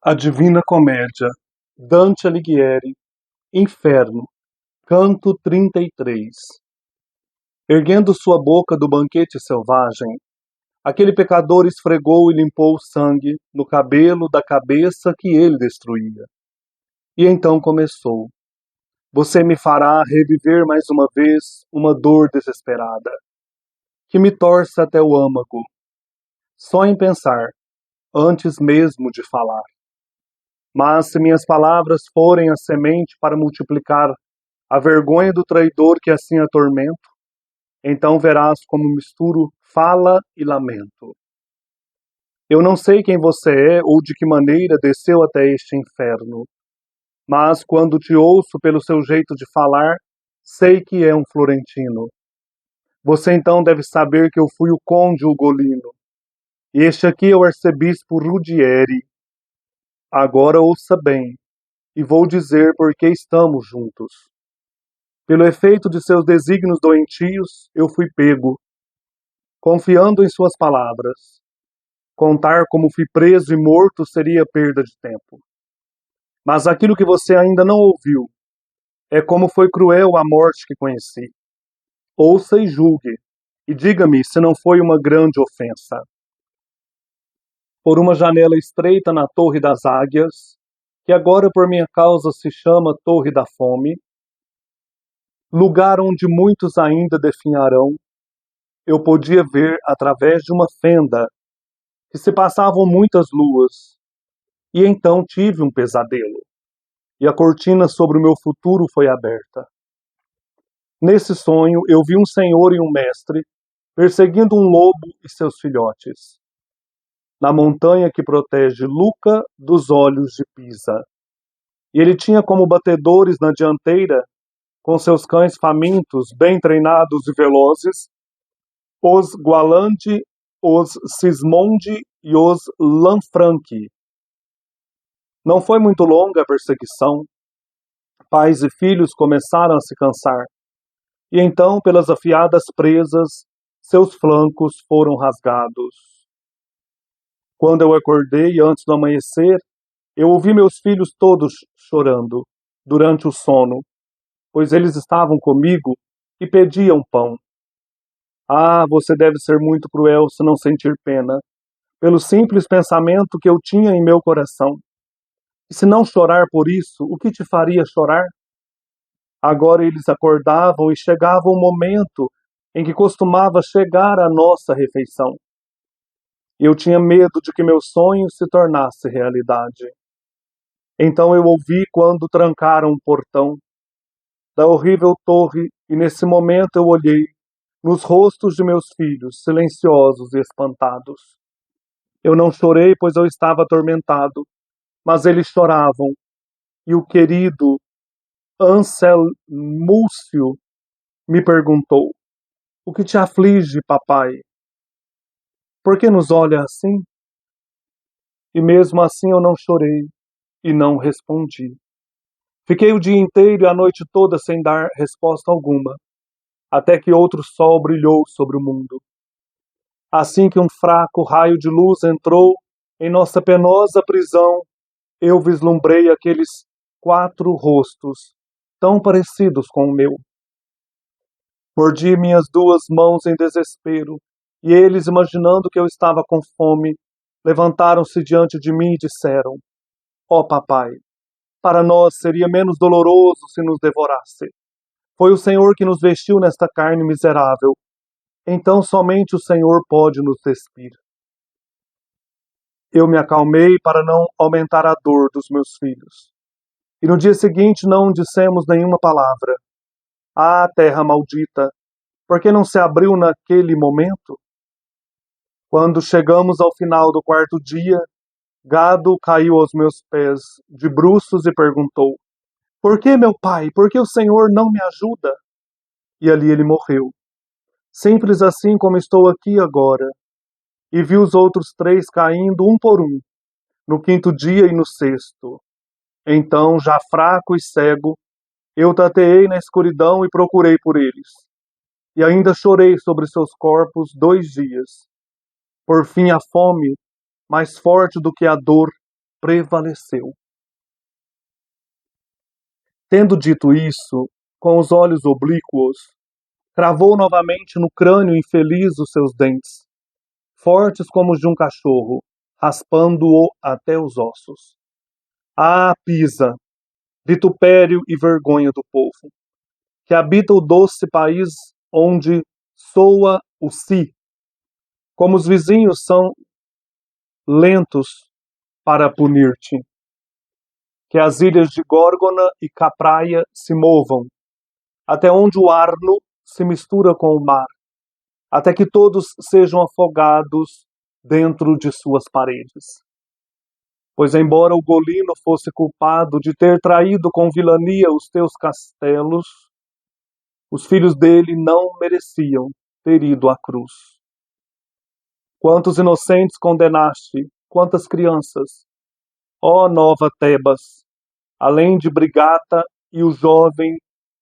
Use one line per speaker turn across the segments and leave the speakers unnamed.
A Divina Comédia, Dante Alighieri, Inferno, Canto 33. Erguendo sua boca do banquete selvagem, aquele pecador esfregou e limpou o sangue no cabelo da cabeça que ele destruía. E então começou: Você me fará reviver mais uma vez uma dor desesperada, que me torce até o âmago, só em pensar, antes mesmo de falar. Mas se minhas palavras forem a semente para multiplicar a vergonha do traidor que assim atormento, então verás como misturo fala e lamento. Eu não sei quem você é ou de que maneira desceu até este inferno, mas quando te ouço pelo seu jeito de falar, sei que é um florentino. Você então deve saber que eu fui o conde Ugolino, e este aqui é o arcebispo Ruggieri. Agora ouça bem, e vou dizer por que estamos juntos. Pelo efeito de seus desígnios doentios, eu fui pego, confiando em suas palavras. Contar como fui preso e morto seria perda de tempo. Mas aquilo que você ainda não ouviu é como foi cruel a morte que conheci. Ouça e julgue, e diga-me se não foi uma grande ofensa. Por uma janela estreita na Torre das Águias, que agora por minha causa se chama Torre da Fome, lugar onde muitos ainda definharão, eu podia ver através de uma fenda que se passavam muitas luas, e então tive um pesadelo, e a cortina sobre o meu futuro foi aberta. Nesse sonho eu vi um senhor e um mestre perseguindo um lobo e seus filhotes, na montanha que protege Luca dos olhos de Pisa. E ele tinha como batedores na dianteira, com seus cães famintos, bem treinados e velozes, os Gualandi, os Sismondi e os Lanfranchi. Não foi muito longa a perseguição. Pais e filhos começaram a se cansar, e então, pelas afiadas presas, seus flancos foram rasgados. Quando eu acordei antes do amanhecer, eu ouvi meus filhos todos chorando, durante o sono, pois eles estavam comigo e pediam pão. Ah, você deve ser muito cruel se não sentir pena, pelo simples pensamento que eu tinha em meu coração. E se não chorar por isso, o que te faria chorar? Agora eles acordavam e chegava o momento em que costumava chegar a nossa refeição. Eu tinha medo de que meu sonho se tornasse realidade. Então eu ouvi quando trancaram o portão da horrível torre e nesse momento eu olhei nos rostos de meus filhos, silenciosos e espantados. Eu não chorei, pois eu estava atormentado, mas eles choravam, e o querido Anselmúcio me perguntou: O que te aflige, papai? Por que nos olha assim? E mesmo assim eu não chorei e não respondi. Fiquei o dia inteiro e a noite toda sem dar resposta alguma, até que outro sol brilhou sobre o mundo. Assim que um fraco raio de luz entrou em nossa penosa prisão, eu vislumbrei aqueles 4 rostos, tão parecidos com o meu. Mordi minhas 2 mãos em desespero, e eles, imaginando que eu estava com fome, levantaram-se diante de mim e disseram: Ó papai, para nós seria menos doloroso se nos devorasse. Foi o Senhor que nos vestiu nesta carne miserável. Então somente o Senhor pode nos despir. Eu me acalmei para não aumentar a dor dos meus filhos. E no dia seguinte não dissemos nenhuma palavra. Ah, terra maldita, por que não se abriu naquele momento? Quando chegamos ao final do 4º dia, Gado caiu aos meus pés, de bruços, e perguntou: Por que, meu pai? Por que o Senhor não me ajuda? E ali ele morreu. Simples assim como estou aqui agora. E vi os outros 3 caindo um por um, no 5º dia e no 6º. Então, já fraco e cego, eu tateei na escuridão e procurei por eles. E ainda chorei sobre seus corpos 2 dias. Por fim, a fome, mais forte do que a dor, prevaleceu. Tendo dito isso, com os olhos oblíquos, cravou novamente no crânio infeliz os seus dentes, fortes como os de um cachorro, raspando-o até os ossos. Ah, Pisa, vitupério e vergonha do povo, que habita o doce país onde soa o si, como os vizinhos são lentos para punir-te. Que as ilhas de Górgona e Capraia se movam, até onde o Arno se mistura com o mar, até que todos sejam afogados dentro de suas paredes. Pois embora o Golino fosse culpado de ter traído com vilania os teus castelos, os filhos dele não mereciam ter ido à cruz. Quantos inocentes condenaste, quantas crianças, ó nova Tebas, além de Brigata e o jovem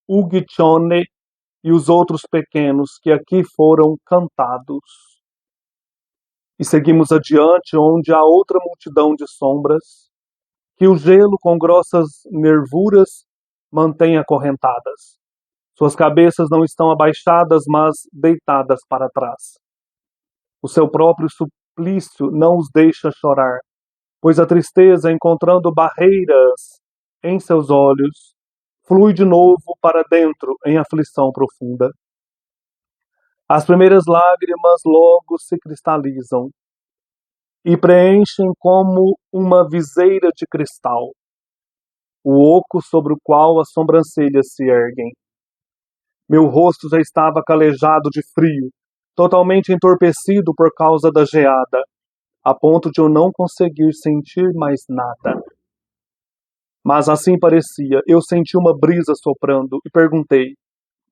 Uguiccione e os outros pequenos que aqui foram cantados. E seguimos adiante, onde há outra multidão de sombras, que o gelo com grossas nervuras mantém acorrentadas. Suas cabeças não estão abaixadas, mas deitadas para trás. O seu próprio suplício não os deixa chorar, pois a tristeza, encontrando barreiras em seus olhos, flui de novo para dentro em aflição profunda. As primeiras lágrimas logo se cristalizam e preenchem como uma viseira de cristal o oco sobre o qual as sobrancelhas se erguem. Meu rosto já estava calejado de frio, totalmente entorpecido por causa da geada, a ponto de eu não conseguir sentir mais nada. Mas assim parecia. Eu senti uma brisa soprando e perguntei: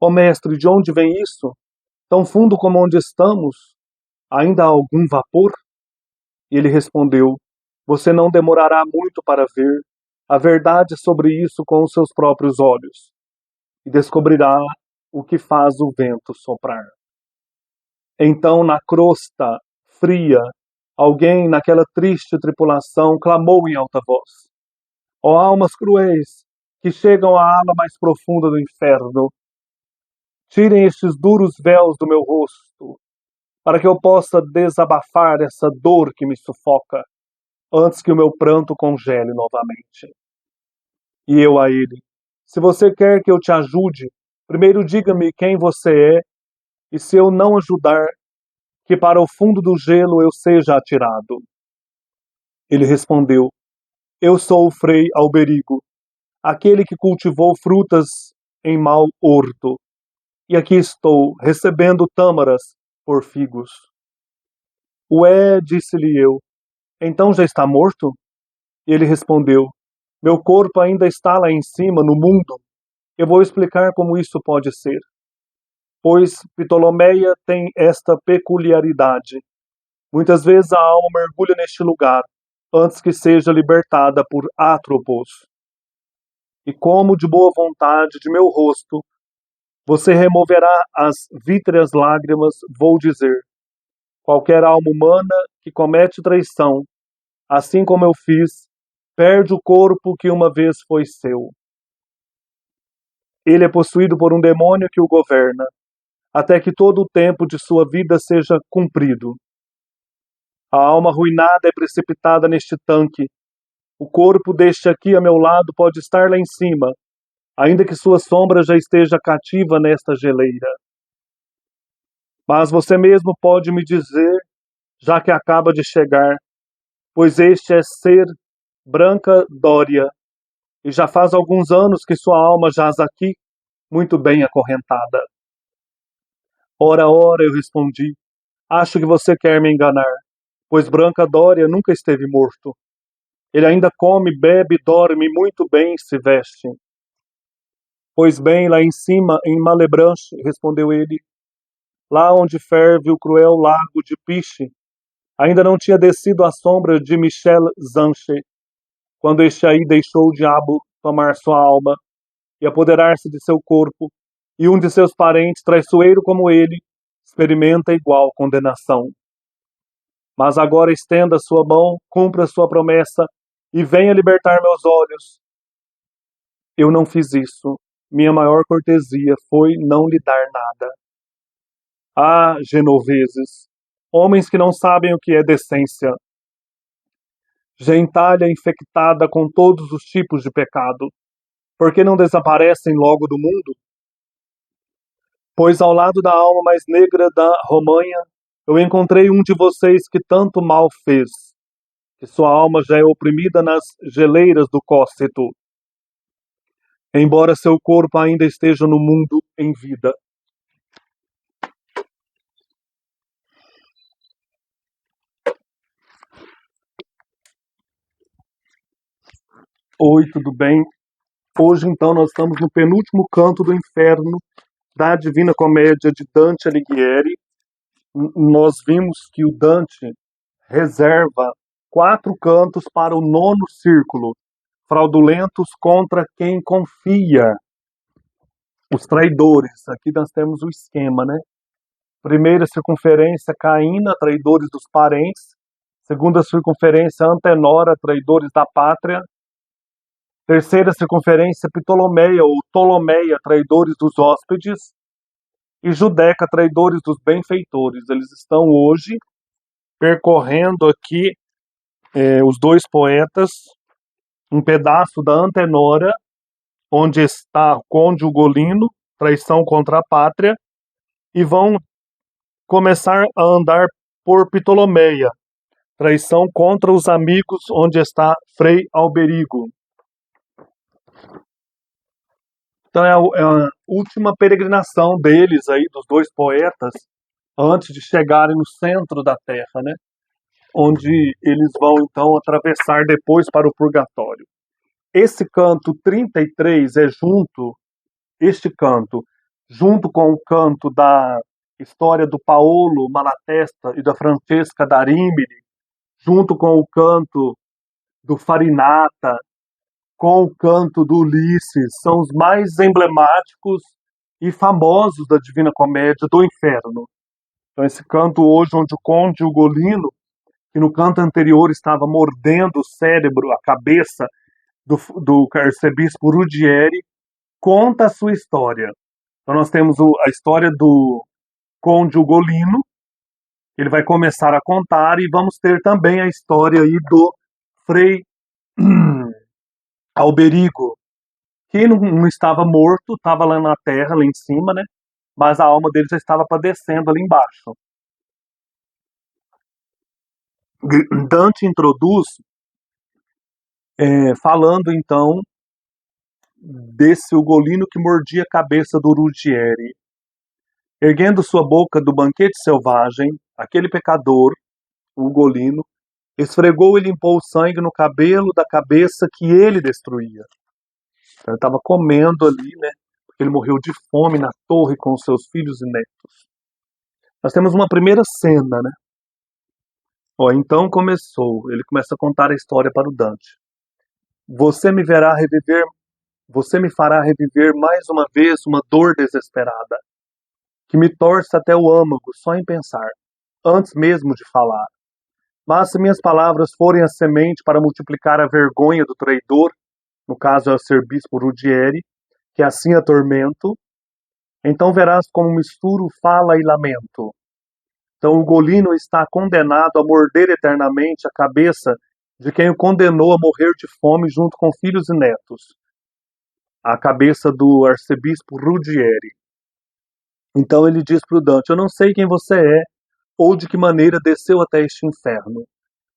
ó mestre, de onde vem isso? Tão fundo como onde estamos? Ainda há algum vapor? E ele respondeu: você não demorará muito para ver a verdade sobre isso com os seus próprios olhos, e descobrirá o que faz o vento soprar. Então, na crosta fria, alguém naquela triste tripulação clamou em alta voz: ó almas cruéis, que chegam à ala mais profunda do inferno, tirem estes duros véus do meu rosto, para que eu possa desabafar essa dor que me sufoca, antes que o meu pranto congele novamente. E eu a ele: se você quer que eu te ajude, primeiro diga-me quem você é, e se eu não ajudar, que para o fundo do gelo eu seja atirado. Ele respondeu: eu sou o Frei Alberigo, aquele que cultivou frutas em mau horto, e aqui estou, recebendo tâmaras por figos. Ué, disse-lhe eu, então já está morto? E ele respondeu: meu corpo ainda está lá em cima, no mundo. Eu vou explicar como isso pode ser. Pois Ptolomeia tem esta peculiaridade. Muitas vezes a alma mergulha neste lugar, antes que seja libertada por Atropos. E como de boa vontade de meu rosto você removerá as vítreas lágrimas, vou dizer: qualquer alma humana que comete traição, assim como eu fiz, perde o corpo que uma vez foi seu. Ele é possuído por um demônio que o governa, até que todo o tempo de sua vida seja cumprido. A alma arruinada é precipitada neste tanque. O corpo deste aqui a meu lado pode estar lá em cima, ainda que sua sombra já esteja cativa nesta geleira. Mas você mesmo pode me dizer, já que acaba de chegar, pois este é ser Branca Dória, e já faz alguns anos que sua alma jaz aqui, muito bem acorrentada. Ora, ora, eu respondi, acho que você quer me enganar, pois Branca Dória nunca esteve morto. Ele ainda come, bebe, dorme, muito bem se veste. Pois bem, lá em cima, em Malebranche, respondeu ele, lá onde ferve o cruel lago de Piche, ainda não tinha descido a sombra de Michel Zanche, quando este aí deixou o diabo tomar sua alma e apoderar-se de seu corpo, e um de seus parentes, traiçoeiro como ele, experimenta igual condenação. Mas agora estenda sua mão, cumpra sua promessa e venha libertar meus olhos. Eu não fiz isso. Minha maior cortesia foi não lhe dar nada. Ah, genoveses, homens que não sabem o que é decência, gentalha infectada com todos os tipos de pecado, por que não desaparecem logo do mundo? Pois ao lado da alma mais negra da Romanha, eu encontrei um de vocês que tanto mal fez, que sua alma já é oprimida nas geleiras do cócito, embora seu corpo ainda esteja no mundo em vida. Oi, tudo bem? Hoje, então, nós estamos no penúltimo canto do inferno da Divina Comédia de Dante Alighieri. Nós vimos que o Dante reserva 4 cantos para o 9º círculo, fraudulentos contra quem confia, os traidores. Aqui nós temos o esquema, né? Primeira circunferência caína, traidores dos parentes. Segunda circunferência antenora, traidores da pátria. Terceira circunferência Ptolomeia ou Ptolomeia, traidores dos hóspedes. E Judeca, traidores dos benfeitores. Eles estão hoje percorrendo aqui os dois poetas, um pedaço da antenora, onde está o Conde Ugolino, traição contra a pátria, e vão começar a andar por Ptolomeia, traição contra os amigos, onde está Frei Alberigo. Então é a última peregrinação deles aí, dos dois poetas, antes de chegarem no centro da Terra, né? Onde eles vão então atravessar depois para o purgatório. Esse canto 33 é este canto, junto com o canto da história do Paolo Malatesta e da Francesca da Rimini, junto com o canto do Farinata, com o canto do Ulisses, são os mais emblemáticos e famosos da Divina Comédia do Inferno. Então esse canto hoje, onde o Conde Ugolino, que no canto anterior estava mordendo o cérebro, a cabeça do arcebispo Ruggieri, conta a sua história. Então nós temos a história do Conde Ugolino, ele vai começar a contar, e vamos ter também a história aí do Frei Alberigo, que não estava morto, estava lá na terra, lá em cima, né? Mas a alma dele já estava padecendo ali embaixo. Dante introduz falando então desse Ugolino que mordia a cabeça do Ruggieri. Erguendo sua boca do banquete selvagem, aquele pecador, o Ugolino, esfregou e limpou o sangue no cabelo da cabeça que ele destruía. Então, ele estava comendo ali, né? Porque ele morreu de fome na torre com seus filhos e netos. Nós temos uma primeira cena, né? Então começou. Ele começa a contar a história para o Dante. Você me verá reviver, você me fará reviver mais uma vez uma dor desesperada, que me torce até o âmago só em pensar, antes mesmo de falar. Mas se minhas palavras forem a semente para multiplicar a vergonha do traidor, no caso é o arcebispo Ruggieri, que assim atormento, então verás como misturo fala e lamento. Então o Ugolino está condenado a morder eternamente a cabeça de quem o condenou a morrer de fome junto com filhos e netos. A cabeça do arcebispo Ruggieri. Então ele diz para o Dante, eu não sei quem você é, ou de que maneira desceu até este inferno,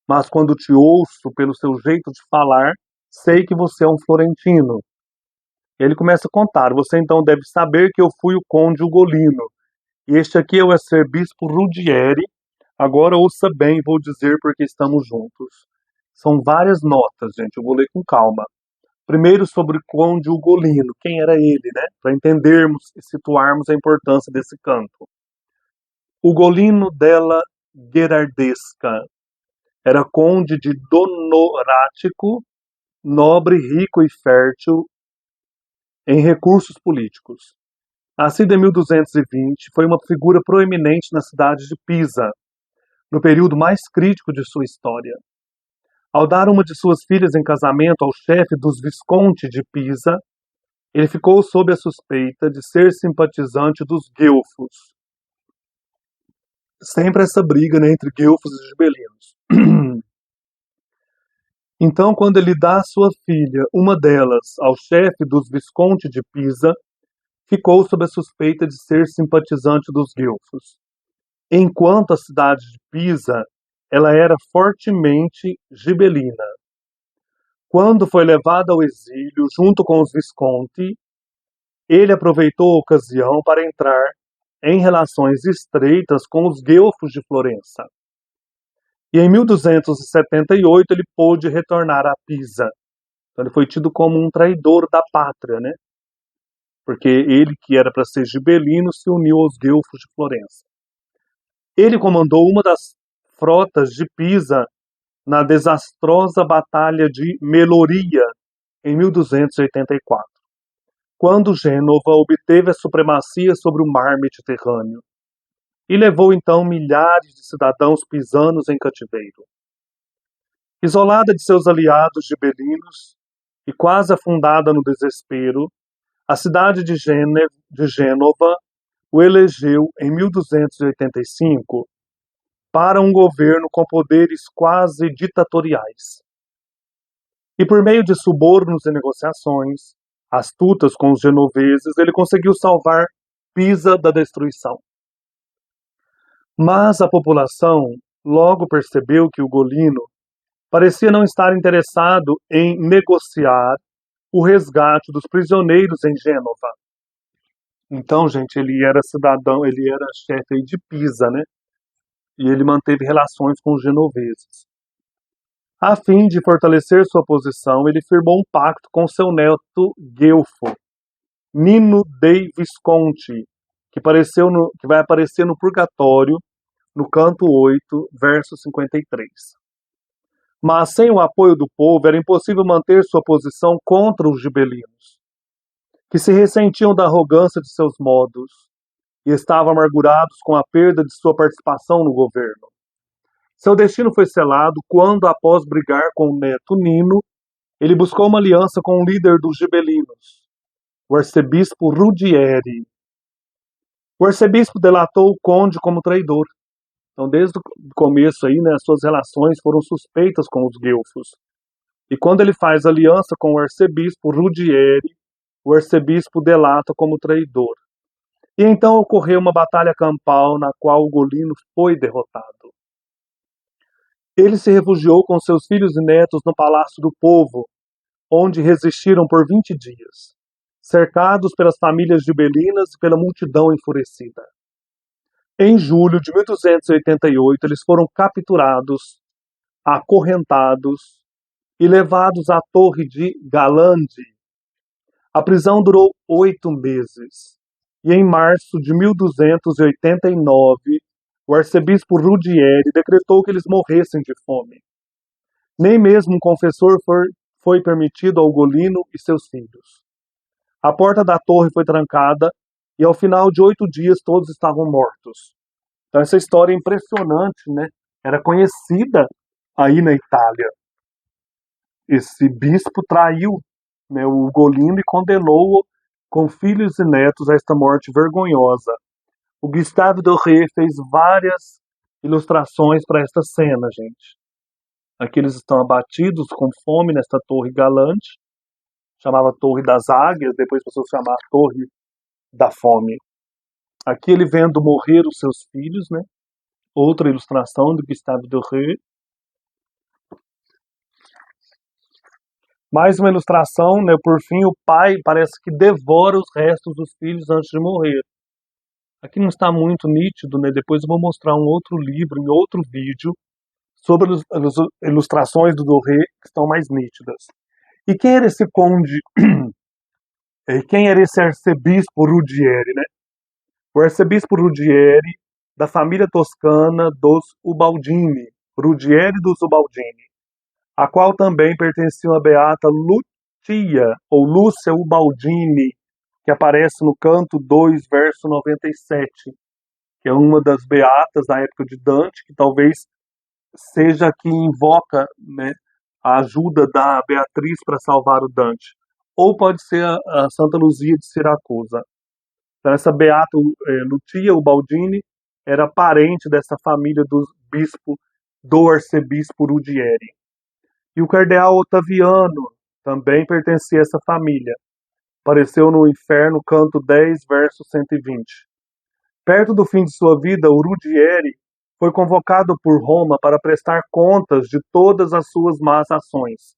mas quando te ouço pelo seu jeito de falar, sei que você é um florentino. Ele começa a contar, você então deve saber que eu fui o Conde Ugolino, e este aqui é o arcebispo Ruggieri. Agora ouça bem, vou dizer porque estamos juntos. São várias notas, gente, eu vou ler com calma. Primeiro sobre o Conde Ugolino, quem era ele, né? Para entendermos e situarmos a importância desse canto. Ugolino della Gherardesca era conde de Donorático, nobre, rico e fértil em recursos políticos. Nascido em 1220, foi uma figura proeminente na cidade de Pisa, no período mais crítico de sua história. Ao dar uma de suas filhas em casamento ao chefe dos Visconti de Pisa, ele ficou sob a suspeita de ser simpatizante dos guelfos. Sempre essa briga, né, entre guelfos e gibelinos. Então, quando ele dá sua filha, uma delas, ao chefe dos Visconti de Pisa, ficou sob a suspeita de ser simpatizante dos guelfos. Enquanto a cidade de Pisa, ela era fortemente gibelina. Quando foi levado ao exílio junto com os Visconti, ele aproveitou a ocasião para entrar em relações estreitas com os guelfos de Florença. E em 1278 ele pôde retornar a Pisa. Então ele foi tido como um traidor da pátria, né? Porque ele, que era para ser gibelino, se uniu aos guelfos de Florença. Ele comandou uma das frotas de Pisa na desastrosa Batalha de Meloria, em 1284, quando Gênova obteve a supremacia sobre o mar Mediterrâneo e levou então milhares de cidadãos pisanos em cativeiro. Isolada de seus aliados gibelinos e quase afundada no desespero, a cidade de Gênova o elegeu em 1285 para um governo com poderes quase ditatoriais. E por meio de subornos e negociações astutas com os genoveses, ele conseguiu salvar Pisa da destruição. Mas a população logo percebeu que o Ugolino parecia não estar interessado em negociar o resgate dos prisioneiros em Gênova. Então, gente, ele era cidadão, ele era chefe aí de Pisa, né? E ele manteve relações com os genoveses. A fim de fortalecer sua posição, ele firmou um pacto com seu neto Guelfo, Nino dei Visconti, que vai aparecer no Purgatório, no canto 8, verso 53. Mas sem o apoio do povo, era impossível manter sua posição contra os gibelinos, que se ressentiam da arrogância de seus modos e estavam amargurados com a perda de sua participação no governo. Seu destino foi selado quando, após brigar com o neto Nino, ele buscou uma aliança com o líder dos gibelinos, o arcebispo Rudieri. O arcebispo delatou o conde como traidor. Então, desde o começo aí, né, suas relações foram suspeitas com os guelfos. E quando ele faz aliança com o arcebispo Rudieri, o arcebispo delata como traidor. E então ocorreu uma batalha campal na qual o Ugolino foi derrotado. Ele se refugiou com seus filhos e netos no Palácio do Povo, onde resistiram por 20 dias, cercados pelas famílias gibelinas e pela multidão enfurecida. Em julho de 1288, eles foram capturados, acorrentados e levados à Torre de Galandi. A prisão durou 8 meses, e em março de 1289, o arcebispo Rudieri decretou que eles morressem de fome. Nem mesmo um confessor foi permitido ao Ugolino e seus filhos. A porta da torre foi trancada e ao final de 8 dias todos estavam mortos. Então essa história é impressionante, né? Era conhecida aí na Itália. Esse bispo traiu, né, o Ugolino e condenou-o com filhos e netos a esta morte vergonhosa. O Gustave Doré fez várias ilustrações para esta cena, gente. Aqui eles estão abatidos com fome nesta torre galante, chamava Torre das Águias, depois passou a chamar Torre da Fome. Aqui ele vendo morrer os seus filhos, né? Outra ilustração do Gustave Doré. Mais uma ilustração, né? Por fim, o pai parece que devora os restos dos filhos antes de morrer. Aqui não está muito nítido, né? Depois eu vou mostrar um outro livro, em outro vídeo, sobre as ilustrações do Doré que estão mais nítidas. E quem era esse conde? E quem era esse arcebispo Rudieri, né? O arcebispo Rudieri, da família toscana dos Ubaldini, Rudieri dos Ubaldini, a qual também pertencia a beata Lucia, ou Lúcia Ubaldini, que aparece no canto 2, verso 97, que é uma das beatas da época de Dante, que talvez seja a que invoca, né, a ajuda da Beatriz para salvar o Dante, ou pode ser a Santa Luzia de Siracusa. Então, essa Beata Lucia Ubaldini era parente dessa família do arcebispo Ruggieri. E o cardeal Otaviano também pertencia a essa família. Apareceu no Inferno, canto 10, verso 120. Perto do fim de sua vida, o Ruggieri foi convocado por Roma para prestar contas de todas as suas más ações.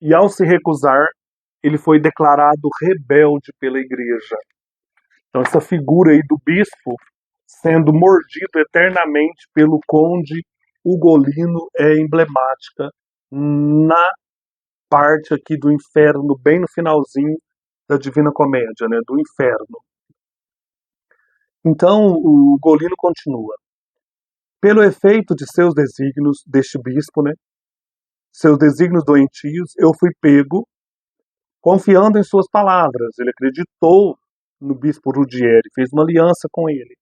E ao se recusar, ele foi declarado rebelde pela igreja. Então essa figura aí do bispo sendo mordido eternamente pelo conde Ugolino é emblemática na parte aqui do inferno, bem no finalzinho da Divina Comédia, né, do inferno. Então o Ugolino continua. Pelo efeito de seus desígnios, deste bispo, né, seus desígnios doentios, eu fui pego, confiando em suas palavras. Ele acreditou no bispo Ruggieri, fez uma aliança com ele.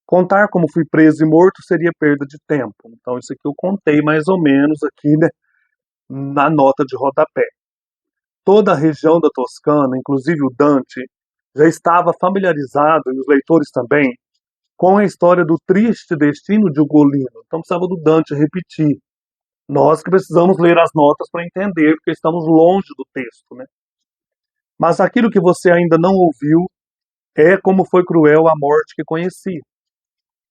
Contar como fui preso e morto seria perda de tempo. Então isso aqui eu contei mais ou menos aqui, né, na nota de rodapé. Toda a região da Toscana, inclusive o Dante, já estava familiarizado, e os leitores também, com a história do triste destino de Ugolino. Então precisava do Dante repetir. Nós que precisamos ler as notas para entender, porque estamos longe do texto, né? Mas aquilo que você ainda não ouviu é como foi cruel a morte que conheci.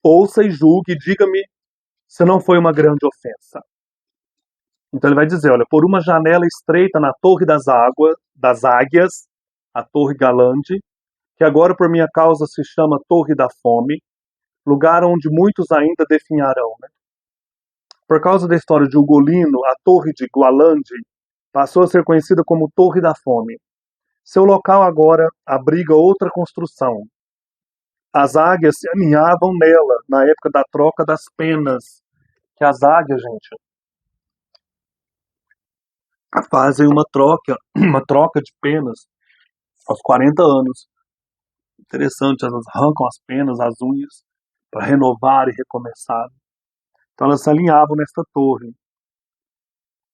Ouça e julgue e diga-me se não foi uma grande ofensa. Então ele vai dizer, olha, por uma janela estreita na Torre das Águias, a Torre Galande, que agora por minha causa se chama Torre da Fome, lugar onde muitos ainda definharão, né? Por causa da história de Ugolino, a Torre de Gualandi passou a ser conhecida como Torre da Fome. Seu local agora abriga outra construção. As águias se aninhavam nela na época da troca das penas, que as águias, gente, fazem uma troca de penas aos 40 anos. Interessante, elas arrancam as penas, as unhas, para renovar e recomeçar. Então elas se alinhavam nesta torre.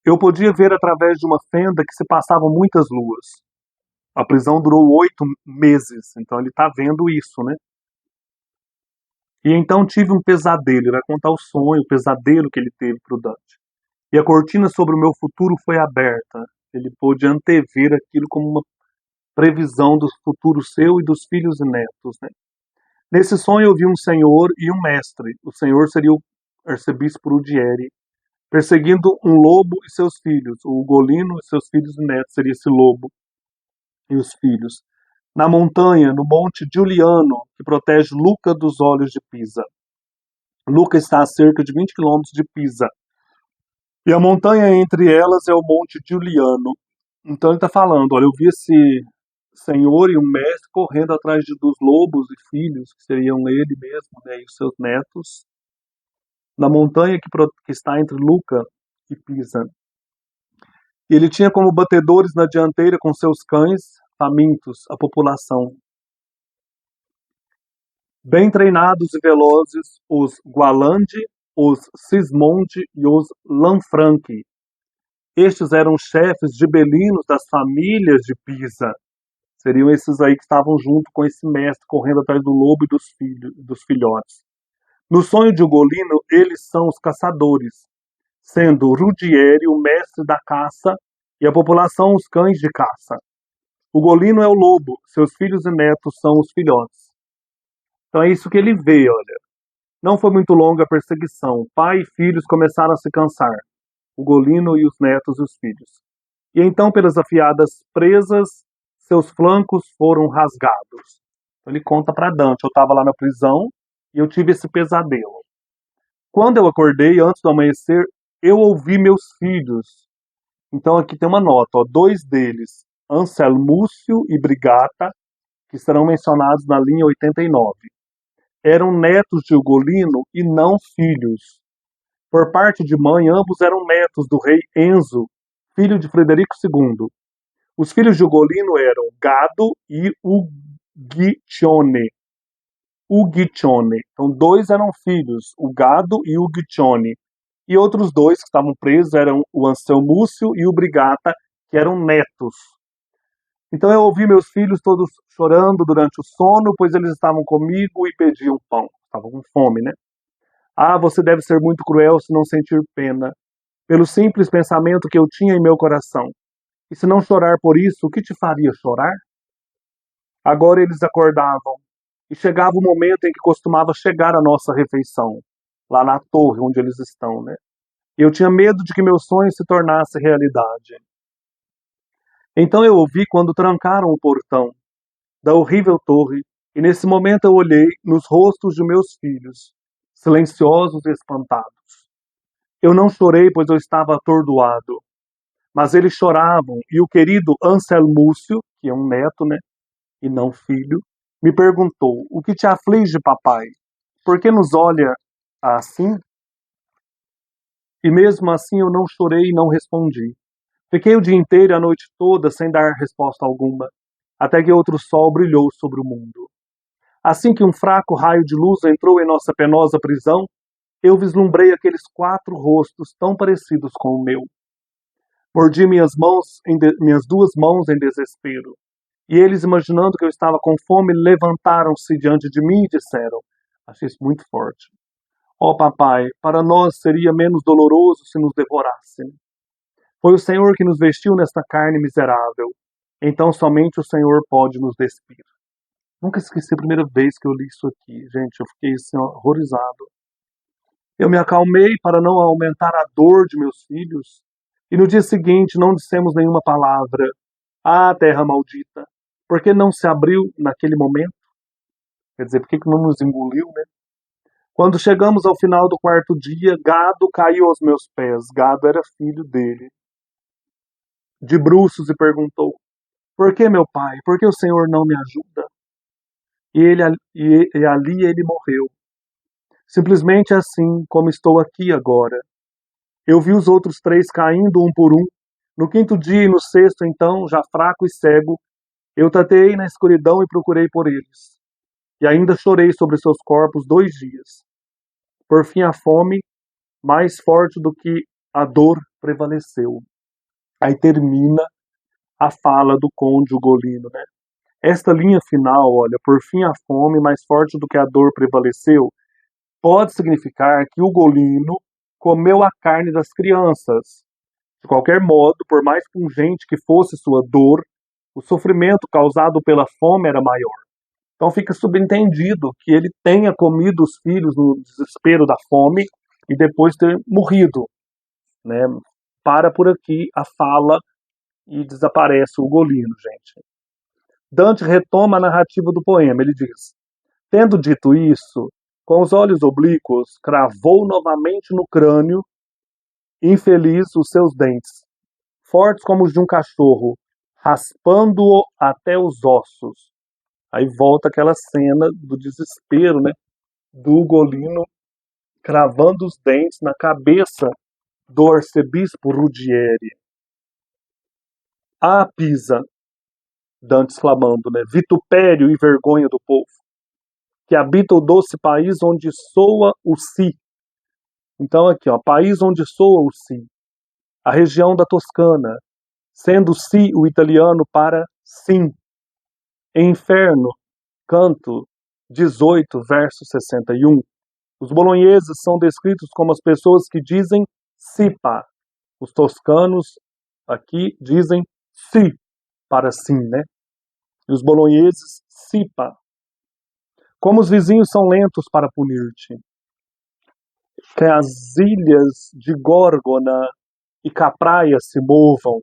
Eu podia ver através de uma fenda que se passavam muitas luas. A prisão durou 8 meses, então ele está vendo isso, né? E então tive um pesadelo, ele vai contar o sonho, o pesadelo que ele teve para o Dante. E a cortina sobre o meu futuro foi aberta. Ele pôde antever aquilo como uma previsão do futuro seu e dos filhos e netos, né? Nesse sonho eu vi um senhor e um mestre. O senhor seria o arcebispo Ruggieri, perseguindo um lobo e seus filhos. O Ugolino e seus filhos e netos seria esse lobo e os filhos. Na montanha, no Monte Giuliano, que protege Lucca dos olhos de Pisa. Lucca está a cerca de 20 quilômetros de Pisa. E a montanha entre elas é o Monte Giuliano. Então ele está falando, olha, eu vi esse senhor e um mestre correndo atrás dos lobos e filhos, que seriam ele mesmo, né, e os seus netos, na montanha que está entre Lucca e Pisa. E ele tinha como batedores na dianteira com seus cães famintos a população. Bem treinados e velozes, os Gualandi, os Sismondi e os Lanfranchi. Estes eram chefes gibelinos das famílias de Pisa. Seriam esses aí que estavam junto com esse mestre, correndo atrás do lobo e dos filhotes. No sonho de Ugolino, eles são os caçadores, sendo Ruggieri o mestre da caça e a população os cães de caça. Ugolino é o lobo, seus filhos e netos são os filhotes. Então é isso que ele vê, olha. Não foi muito longa a perseguição. Pai e filhos começaram a se cansar. Ugolino e os netos e os filhos. E então, pelas afiadas presas, seus flancos foram rasgados. Então, ele conta para Dante, eu estava lá na prisão e eu tive esse pesadelo. Quando eu acordei, antes do amanhecer, eu ouvi meus filhos. Então aqui tem uma nota, ó, 2 deles, Anselmúcio e Brigata, que serão mencionados na linha 89. Eram netos de Ugolino e não filhos. Por parte de mãe, ambos eram netos do rei Enzo, filho de Frederico II. Os filhos de Ugolino eram Gado e Uguiccione. Então 2 eram filhos, o Gado e o Uguiccione. E outros dois que estavam presos eram o Anceu Múcio e o Brigata, que eram netos. Então eu ouvi meus filhos todos chorando durante o sono, pois eles estavam comigo e pediam pão. Estavam com fome, né? Ah, você deve ser muito cruel se não sentir pena, pelo simples pensamento que eu tinha em meu coração. E se não chorar por isso, o que te faria chorar? Agora eles acordavam, e chegava o momento em que costumava chegar a nossa refeição, lá na torre onde eles estão, né? E eu tinha medo de que meu sonho se tornasse realidade. Então eu ouvi quando trancaram o portão da horrível torre, e nesse momento eu olhei nos rostos de meus filhos, silenciosos e espantados. Eu não chorei, pois eu estava atordoado, mas eles choravam, e o querido Anselmúcio, que é um neto, né, e não filho, me perguntou: o que te aflige, papai? Por que nos olha assim? E mesmo assim eu não chorei e não respondi. Fiquei o dia inteiro e a noite toda sem dar resposta alguma, até que outro sol brilhou sobre o mundo. Assim que um fraco raio de luz entrou em nossa penosa prisão, eu vislumbrei aqueles 4 rostos tão parecidos com o meu. Mordi minhas 2 mãos em desespero, e eles, imaginando que eu estava com fome, levantaram-se diante de mim e disseram: achei isso muito forte. Ó papai, para nós seria menos doloroso se nos devorassem. Foi o Senhor que nos vestiu nesta carne miserável. Então somente o Senhor pode nos despir. Nunca esqueci a primeira vez que eu li isso aqui, gente. Eu fiquei assim, horrorizado. Eu me acalmei para não aumentar a dor de meus filhos. E no dia seguinte não dissemos nenhuma palavra. Ah, terra maldita! Por que não se abriu naquele momento? Quer dizer, por que não nos engoliu, né? Quando chegamos ao final do 4º dia, Gado caiu aos meus pés. Gado era filho dele. De bruços e perguntou: por que, meu pai? Por que o Senhor não me ajuda? E ali ele morreu. Simplesmente assim como estou aqui agora. Eu vi os outros 3 caindo um por um. No 5º dia e no 6º, então, já fraco e cego, eu tateei na escuridão e procurei por eles. E ainda chorei sobre seus corpos 2 dias. Por fim, a fome, mais forte do que a dor, prevaleceu. Aí termina a fala do Conde Ugolino, né? Esta linha final, olha, por fim a fome, mais forte do que a dor, prevaleceu, pode significar que Ugolino comeu a carne das crianças. De qualquer modo, por mais pungente que fosse sua dor, o sofrimento causado pela fome era maior. Então fica subentendido que ele tenha comido os filhos no desespero da fome e depois ter morrido, né? Para por aqui a fala e desaparece o Ugolino, gente. Dante retoma a narrativa do poema. Ele diz: tendo dito isso, com os olhos oblíquos, cravou novamente no crânio infeliz os seus dentes, fortes como os de um cachorro, raspando-o até os ossos. Aí volta aquela cena do desespero, né? Do Ugolino cravando os dentes na cabeça do arcebispo Ruggieri. Ah, Pisa, Dante exclamando, né? Vitupério e vergonha do povo, que habita o doce país onde soa o si. Então aqui, ó, país onde soa o si. A região da Toscana, sendo si o italiano para sim. Inferno, canto 18, verso 61. Os bolonheses são descritos como as pessoas que dizem sipa. Os toscanos aqui dizem si para sim, né? E os bolonheses sipa. Como os vizinhos são lentos para punir-te. Que as ilhas de Górgona e Capraia se movam,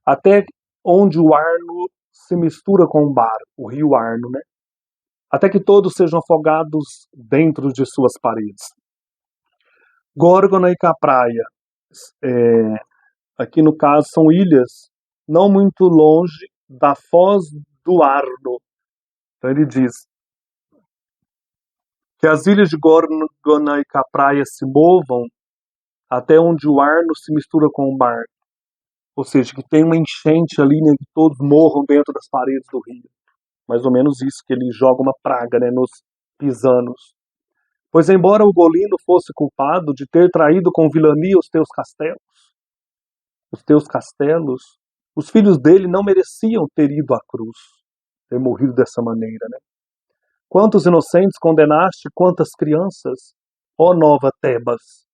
até onde o Arno se mistura com o Bar, o rio Arno, né? Até que todos sejam afogados dentro de suas paredes. Górgona e Capraia, aqui no caso são ilhas não muito longe da foz do Arno. Então ele diz que as ilhas de Górgona e Capraia se movam até onde o Arno se mistura com o Bar. Ou seja, que tem uma enchente ali, né, que todos morram dentro das paredes do rio. Mais ou menos isso, que ele joga uma praga, né, nos pisanos. Pois embora Ugolino fosse culpado de ter traído com vilania os teus castelos, os filhos dele não mereciam ter ido à cruz, ter morrido dessa maneira, né? Quantos inocentes condenaste, quantas crianças, ó nova Tebas,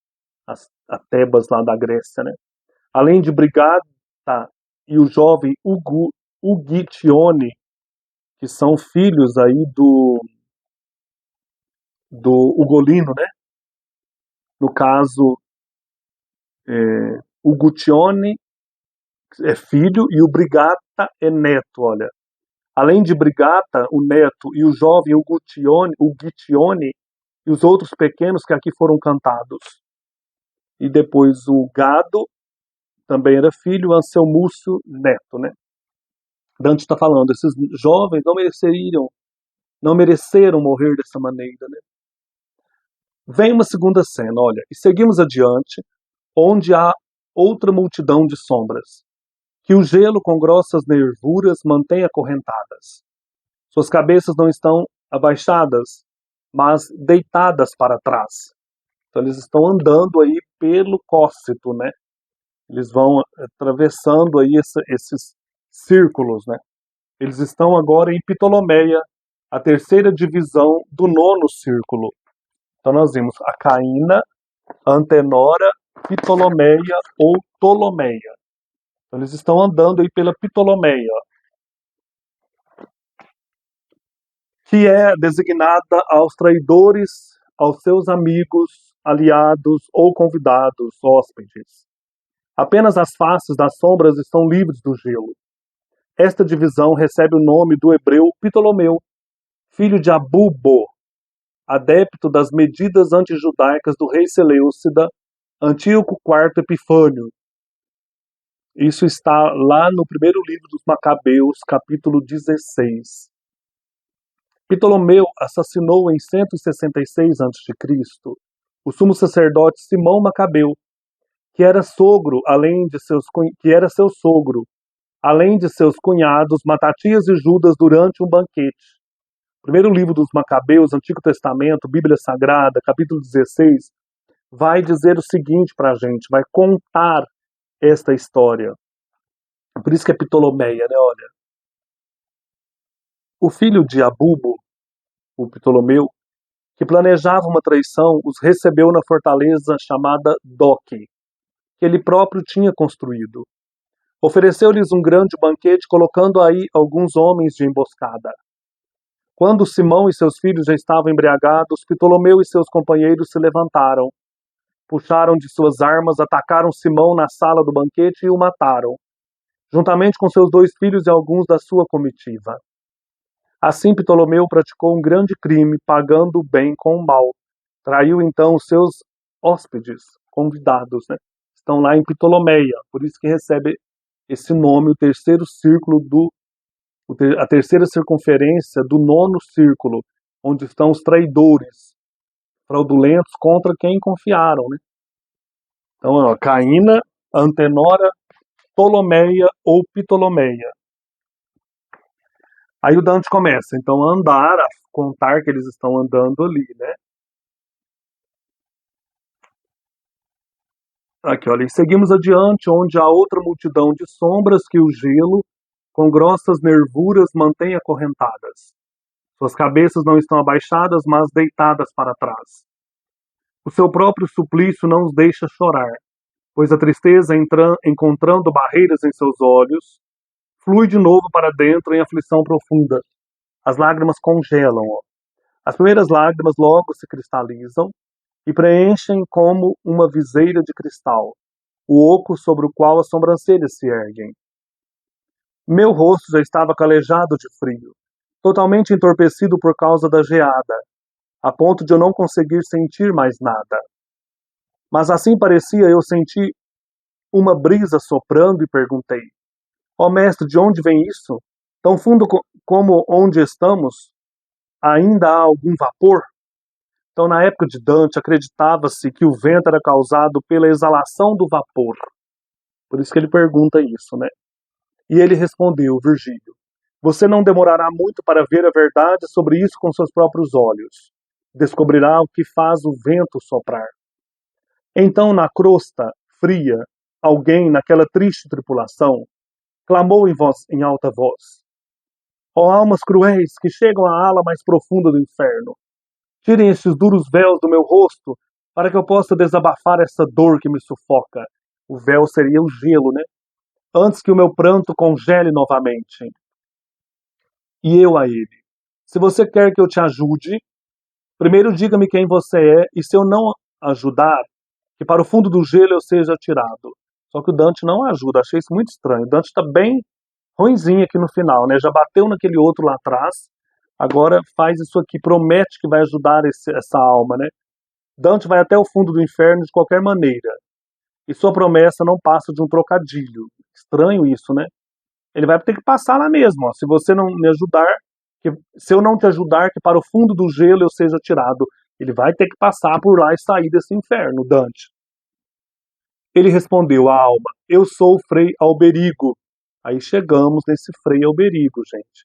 a Tebas lá da Grécia, né? Além de Brigata e o jovem Ugitione, que são filhos aí do Ugolino, né? No caso, o Gutione é filho e o Brigata é neto, olha. Além de Brigata, o neto, e o jovem Ugitione, e os outros pequenos que aqui foram cantados. E depois o Gado também era filho, Anselmúcio neto, né? Dante está falando, esses jovens não mereceram morrer dessa maneira, né? Vem uma segunda cena, olha, e seguimos adiante, onde há outra multidão de sombras, que o gelo com grossas nervuras mantém acorrentadas. Suas cabeças não estão abaixadas, mas deitadas para trás. Então eles estão andando aí pelo Cócito, né? Eles vão atravessando aí esses círculos, né? Eles estão agora em Ptolomeia, a terceira divisão do nono círculo. Então nós vimos a Caína, Antenora, Ptolomeia ou Ptolomeia. Então eles estão andando aí pela Ptolomeia, que é designada aos traidores, aos seus amigos, aliados ou convidados, hóspedes. Apenas as faces das sombras estão livres do gelo. Esta divisão recebe o nome do hebreu Ptolomeu, filho de Abubo, adepto das medidas antijudaicas do rei Seleucida, Antíoco IV Epifânio. Isso está lá no primeiro livro dos Macabeus, capítulo 16. Ptolomeu assassinou em 166 a.C. o sumo sacerdote Simão Macabeu, que era seu sogro, além de seus cunhados Matatias e Judas durante um banquete. Primeiro livro dos Macabeus, Antigo Testamento, Bíblia Sagrada, capítulo 16, vai dizer o seguinte para a gente, vai contar esta história. Por isso que é Ptolomeia, né? Olha. O filho de Abubo, o Ptolomeu, que planejava uma traição, os recebeu na fortaleza chamada Doque, que ele próprio tinha construído. Ofereceu-lhes um grande banquete, colocando aí alguns homens de emboscada. Quando Simão e seus filhos já estavam embriagados, Ptolomeu e seus companheiros se levantaram, puxaram de suas armas, atacaram Simão na sala do banquete e o mataram, juntamente com seus 2 filhos e alguns da sua comitiva. Assim Ptolomeu praticou um grande crime, pagando o bem com o mal. Traiu então os seus hóspedes, convidados, né? Estão lá em Ptolomeia, por isso que recebe esse nome, o terceiro círculo a terceira circunferência do nono círculo, onde estão os traidores, fraudulentos contra quem confiaram, né? Então, ó, Caína, Antenora, Ptolomeia ou Ptolomeia. Aí o Dante começa, então, a andar, a contar que eles estão andando ali, né? Aqui, olha, e seguimos adiante, onde há outra multidão de sombras que o gelo, com grossas nervuras, mantém acorrentadas. Suas cabeças não estão abaixadas, mas deitadas para trás. O seu próprio suplício não os deixa chorar, pois a tristeza, encontrando barreiras em seus olhos, flui de novo para dentro em aflição profunda. As lágrimas congelam. Ó. As primeiras lágrimas logo se cristalizam e preenchem como uma viseira de cristal, o oco sobre o qual as sobrancelhas se erguem. Meu rosto já estava calejado de frio, totalmente entorpecido por causa da geada, a ponto de eu não conseguir sentir mais nada. Mas assim parecia, eu senti uma brisa soprando e perguntei: ó mestre, de onde vem isso? Tão fundo como onde estamos, ainda há algum vapor? Então, na época de Dante, acreditava-se que o vento era causado pela exalação do vapor. Por isso que ele pergunta isso, né? E ele respondeu, Virgílio: você não demorará muito para ver a verdade sobre isso com seus próprios olhos. descobrirá o que faz o vento soprar. Então, na crosta fria, alguém, naquela triste tripulação, clamou em alta voz: ó almas cruéis que chegam à ala mais profunda do inferno, tirem estes duros véus do meu rosto para que eu possa desabafar essa dor que me sufoca. O véu seria o gelo, né? Antes que o meu pranto congele novamente. E eu a ele: se você quer que eu te ajude, primeiro diga-me quem você é, e se eu não ajudar, que para o fundo do gelo eu seja atirado. Só que o Dante não ajuda, achei isso muito estranho. O Dante está bem ruinzinho aqui no final, né? Já bateu naquele outro lá atrás, agora faz isso aqui, promete que vai ajudar essa alma, né? Dante vai até o fundo do inferno de qualquer maneira, e sua promessa não passa de um trocadilho. Estranho isso, né? Ele vai ter que passar lá mesmo, ó. Se você não me ajudar, se eu não te ajudar, que para o fundo do gelo eu seja tirado. Ele vai ter que passar por lá e sair desse inferno, Dante. Ele respondeu à alma: eu sou o Frei Alberigo. Aí chegamos nesse Frei Alberigo, gente.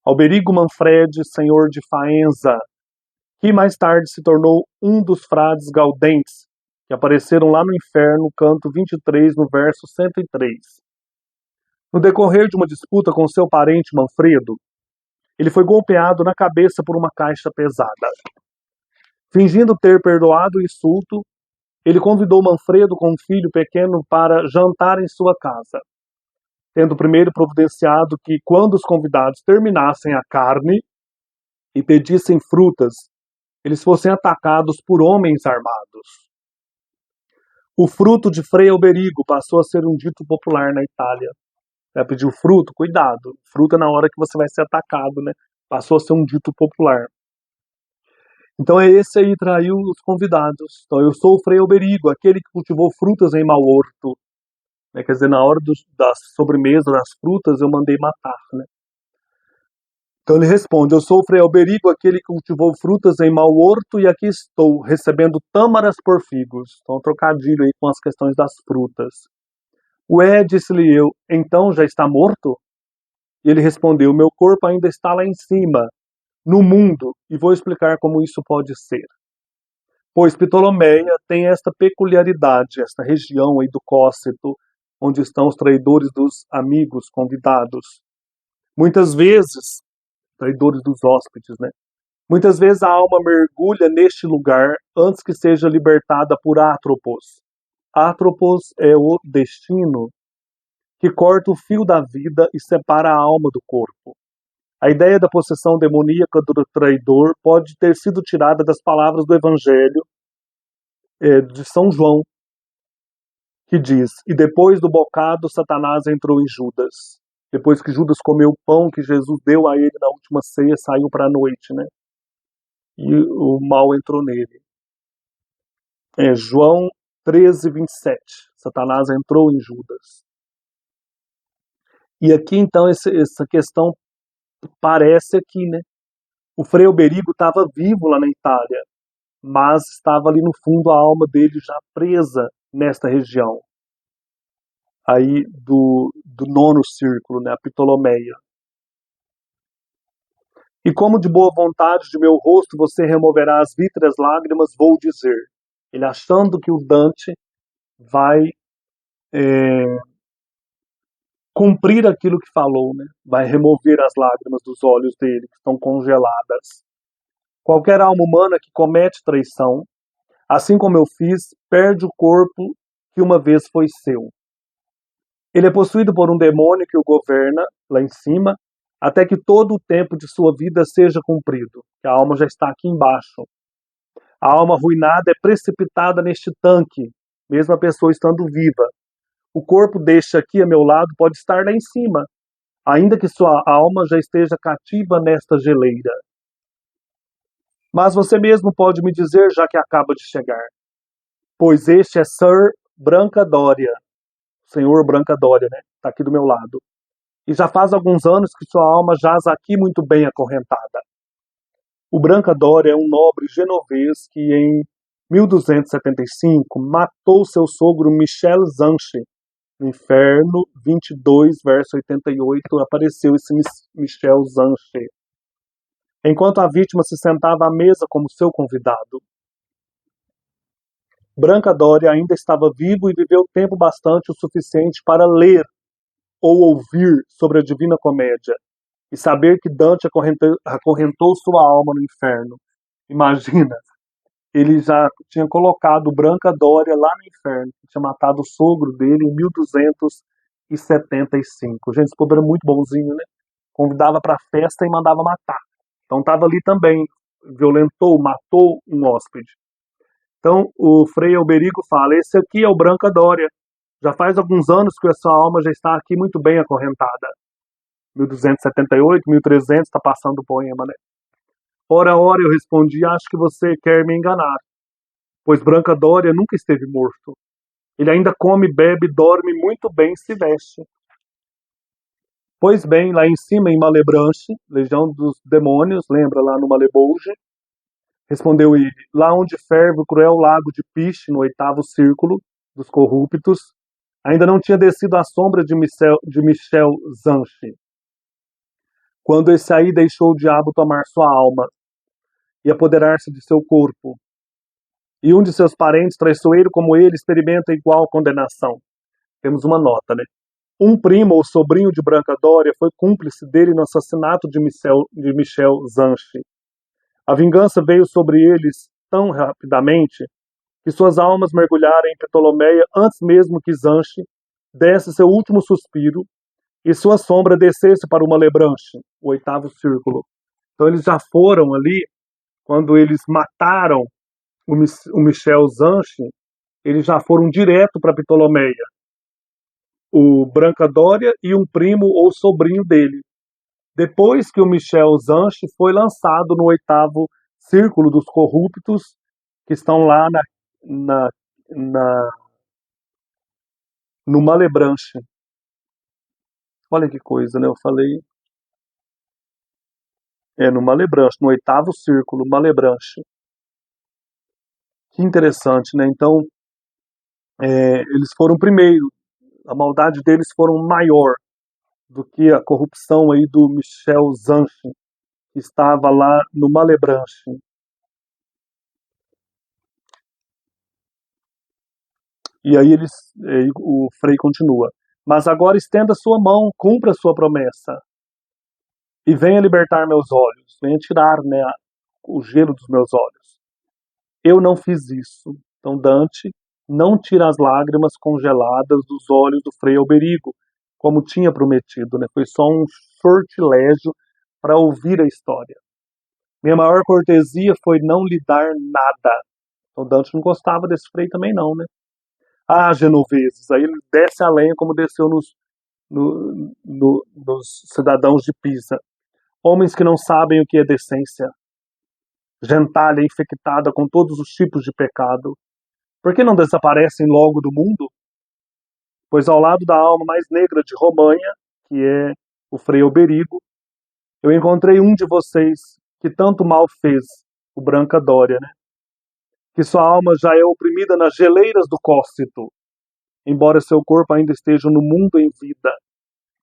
Alberigo Manfredi, senhor de Faenza, que mais tarde se tornou um dos frades gaudentes, que apareceram lá no inferno, canto 23, no verso 103. No decorrer de uma disputa com seu parente Manfredo, ele foi golpeado na cabeça por uma caixa pesada. Fingindo ter perdoado o insulto, ele convidou Manfredo com um filho pequeno para jantar em sua casa, tendo primeiro providenciado que, quando os convidados terminassem a carne e pedissem frutas, eles fossem atacados por homens armados. O fruto de Frei Alberigo passou a ser um dito popular na Itália. Pediu fruto, cuidado, fruta na hora que você vai ser atacado, né? Passou a ser um dito popular. Então é esse aí traiu os convidados. Então eu sou o Frei Alberigo, aquele que cultivou frutas em mau horto. Né? Quer dizer, na hora da sobremesa, das frutas, eu mandei matar, né? Então ele responde: eu sou o Frei Alberigo, aquele que cultivou frutas em mau horto, e aqui estou, recebendo tâmaras por figos. Então, um trocadilho aí com as questões das frutas. Ué, disse-lhe eu, então já está morto? E ele respondeu: meu corpo ainda está lá em cima, no mundo, e vou explicar como isso pode ser. Pois Ptolomeia tem esta peculiaridade, esta região aí do Cócito, onde estão os traidores dos amigos convidados. Muitas vezes, traidores dos hóspedes, né? Muitas vezes a alma mergulha neste lugar antes que seja libertada por Atropos. Atropos é o destino que corta o fio da vida e separa a alma do corpo. A ideia da possessão demoníaca do traidor pode ter sido tirada das palavras do Evangelho de São João, que diz: e depois do bocado, Satanás entrou em Judas. Depois que Judas comeu o pão que Jesus deu a ele na última ceia, saiu para a noite, né? E o mal entrou nele. João 13, 27. Satanás entrou em Judas. E aqui, então, essa questão parece aqui, né? O Frei Alberigo estava vivo lá na Itália, mas estava ali no fundo a alma dele já presa nesta região aí do nono círculo, né, a Ptolomeia. E como de boa vontade de meu rosto você removerá as vítreas lágrimas, vou dizer. Ele achando que o Dante vai cumprir aquilo que falou, né? Vai remover as lágrimas dos olhos dele, que estão congeladas. Qualquer alma humana que comete traição, assim como eu fiz, perde o corpo que uma vez foi seu. Ele é possuído por um demônio que o governa, lá em cima, até que todo o tempo de sua vida seja cumprido. A alma já está aqui embaixo. A alma arruinada é precipitada neste tanque, mesmo a pessoa estando viva. O corpo deste aqui a meu lado pode estar lá em cima, ainda que sua alma já esteja cativa nesta geleira. Mas você mesmo pode me dizer, já que acaba de chegar, pois este é Sir Brancadória, Senhor Brancadória, né? Está aqui do meu lado. E já faz alguns anos que sua alma jaz aqui muito bem acorrentada. O Brancadória é um nobre genovês que em 1275 matou seu sogro Michel Zanche. No Inferno 22, verso 88, apareceu esse Michel Zanche. enquanto a vítima se sentava à mesa como seu convidado. Brancadória ainda estava vivo e viveu tempo bastante o suficiente para ler ou ouvir sobre a Divina Comédia e saber que Dante acorrentou sua alma no inferno. Imagina, ele já tinha colocado Brancadória lá no inferno, tinha matado o sogro dele em 1275. Gente, esse povo era muito bonzinho, né? Convidava para festa e mandava matar. Então estava ali também, violentou, matou um hóspede. Então o Frei Alberico fala, esse aqui é o Brancadória. Já faz alguns anos que a sua alma já está aqui muito bem acorrentada. 1278, 1300, está passando o poema, né? Ora, ora, eu respondi, acho que você quer me enganar, pois Brancadória nunca esteve morto. Ele ainda come, bebe, dorme muito bem e se veste. Pois bem, lá em cima, em Malebranche, legião dos demônios, lembra lá no Malebouge? Respondeu ele, lá onde ferve o cruel lago de Piche, no 8º círculo dos corruptos, ainda não tinha descido a sombra de Michel Zanche, quando esse aí deixou o diabo tomar sua alma e apoderar-se de seu corpo. E um de seus parentes, traiçoeiro como ele, experimenta igual condenação. Temos uma nota, né? Um primo ou sobrinho de Brancadória foi cúmplice dele no assassinato de Michel Zanche. A vingança veio sobre eles tão rapidamente que suas almas mergulharam em Ptolomeia antes mesmo que Zanche desse seu último suspiro e sua sombra descesse para o Malebranche, o 8º círculo. Então eles já foram ali, quando eles mataram o Michel Zanche, eles já foram direto para Ptolomeia. O Brancadória e um primo ou sobrinho dele. Depois que o Michel Zanche foi lançado no 8º círculo dos corruptos, que estão lá no Malebranche. Olha que coisa, né? Eu falei. No Malebranche, no 8º círculo, Malebranche. Que interessante, né? Então, eles foram primeiro. A maldade deles foram maior do que a corrupção aí do Michel Zanche, que estava lá no Malebranche. E aí o Frei continua. Mas agora estenda sua mão, cumpra sua promessa. E venha libertar meus olhos, venha tirar, né, o gelo dos meus olhos. Eu não fiz isso. Então Dante não tira as lágrimas congeladas dos olhos do Frei Alberigo, como tinha prometido, né? Foi só um sortilégio para ouvir a história. Minha maior cortesia foi não lhe dar nada. Então Dante não gostava desse Frei também não, né? Ah, genoveses, aí ele desce a lenha como desceu nos cidadãos de Pisa. Homens que não sabem o que é decência. Gentalha infectada com todos os tipos de pecado. Por que não desaparecem logo do mundo? Pois ao lado da alma mais negra de Romanha, que é o Frei Alberigo, eu encontrei um de vocês que tanto mal fez, o Brancadória, né? Que sua alma já é oprimida nas geleiras do Cócito, embora seu corpo ainda esteja no mundo em vida.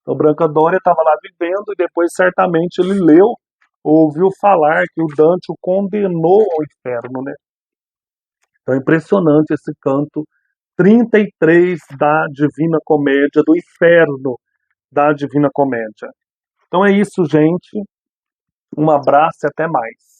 Então Brancadória estava lá vivendo e depois certamente ele leu ou ouviu falar que o Dante o condenou ao inferno, né? Então é impressionante esse canto 33 da Divina Comédia, do inferno da Divina Comédia. Então é isso, gente. Um abraço e até mais.